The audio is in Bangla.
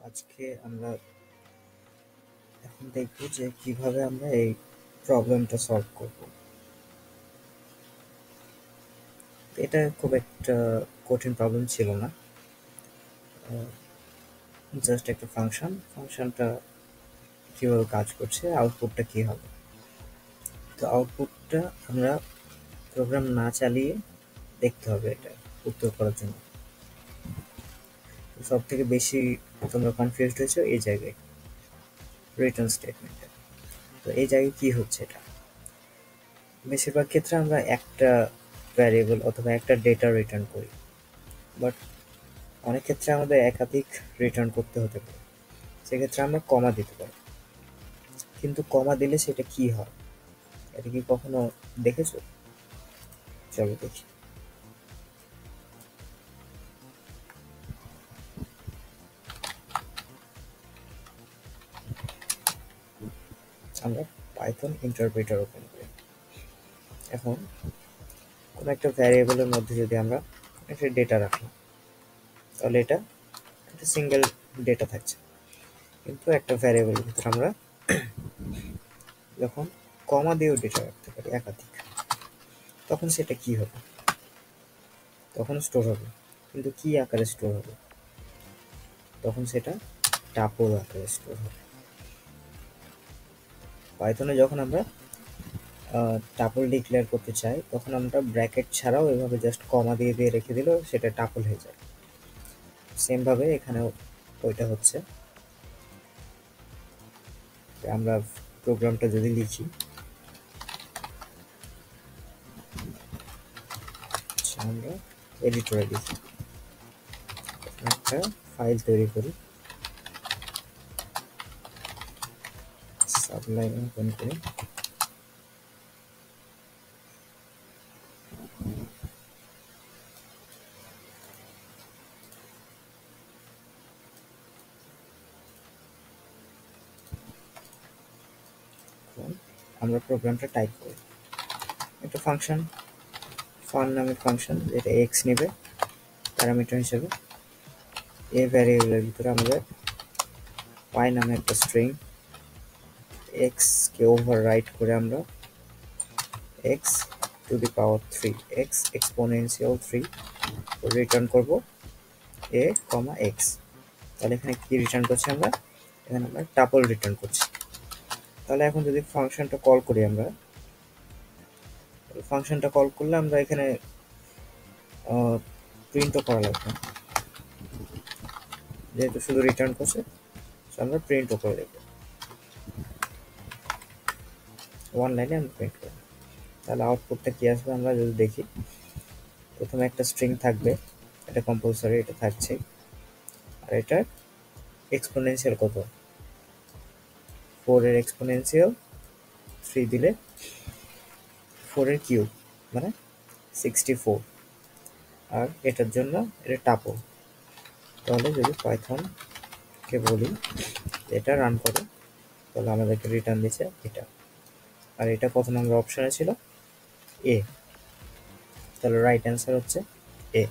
আজকে আমরা এখন দেখব যে কিভাবে আমরা এই প্রবলেমটা সলভ করব। এটা খুব একটা কঠিন প্রবলেম ছিল না, জাস্ট একটা ফাংশনটা কিভাবে কাজ করছে, আউটপুটটা কি হবে। তো আউটপুটটা আমরা প্রোগ্রাম না চালিয়ে দেখতে হবে এটা উত্তর করার জন্য। সব থেকে বেশি তোমরা কনফিউজড হয়েছো এই জায়গায়, রিটার্ন স্টেটমেন্টে। তো এই জায়গায় কি হচ্ছে, এটা বেশিরভাগ ক্ষেত্রে আমরা একটা ভ্যারিয়েবল অথবা একটা ডেটা রিটার্ন করি, বাট অনেক ক্ষেত্রে আমাদের একাধিক রিটার্ন করতে হতে পারে। সেক্ষেত্রে আমরা কমা দিতে পারি, কিন্তু কমা দিলে সেটা কি হয়, এটা কি কখনো দেখেছো? চলো দেখি। আমরা পাইথন ইন্টারপ্রিটার ওপেন করি। এখন কোনো একটা ভ্যারিয়েবলের মধ্যে যদি আমরা একটা ডেটা রাখলাম, তাহলে এটা একটা সিঙ্গেল ডেটা থাকছে। কিন্তু একটা ভ্যারিয়েবলের ভিতরে আমরা যখন কমা দিয়েও ডেটা রাখতে পারি একাধিক, তখন সেটা কি হবে? তখন স্টোর হবে, কিন্তু কি আকারে স্টোর হবে? তখন সেটা টাপল আকারে স্টোর হবে। পাইথনে যখন আমরা টাপল ডিক্লেয়ার করতে চাই, তখন আমরা ব্র্যাকেট ছাড়াও এভাবে জাস্ট কমা দিয়ে দিয়ে রেখে দিলেও সেটা টাপল হয়ে যায়। সেম ভাবে এখানেও ওইটা হচ্ছে। আমরা প্রোগ্রামটা যদি লিখি, আমরা এডিটরে লিখি, একটা ফাইল তৈরি করি, সাবলাইন ওপেন করি, আমরা প্রোগ্রামটা টাইপ করি। একটা ফাংশন, ফান নামের ফাংশন, যেটা এক্স নেবে প্যারামিটার হিসেবে। এই ভ্যারিয়েবলের ভিতরে আমাদের পাই নামে একটা স্ট্রিং, এক্স কে ওভাররাইট করে আমরা x to the power 3, x exponential 3 return করব এ কমা এক্স। তাহলে এখানে কি রিটার্ন করছি আমরা? এখানে আমরা টাপল রিটার্ন করছি। তাহলে এখন যদি ফাংশনটা কল করি, আমরা ফাংশনটা কল করলে আমরা এখানে প্রিন্টও করা লাগবে, যেহেতু শুধু রিটার্ন করছে আমরা প্রিন্টও করে দেবো। ওয়ান লাইনে আমরা প্রিন্ট করব। তাহলে আউটপুটটা কি আসবে আমরা যদি দেখি, প্রথমে একটা স্ট্রিং থাকবে, এটা কম্পালসারি, এটা থাকছে। আর এটা এক্সপোনেনশিয়াল কত? 4 এর এক্সপোনেনশিয়াল 3 দিলে 4 এর কিউব মানে 64। আর এটার জন্য এটা টাপল। তাহলে যদি পাইথনকে বলি এটা রান করে, তাহলে আমাদেরকে রিটার্ন দিচ্ছে এটা। আর এটা কত নম্বর অপশনে ছিল? এ। তাহলে রাইট অ্যান্সার হচ্ছে এ।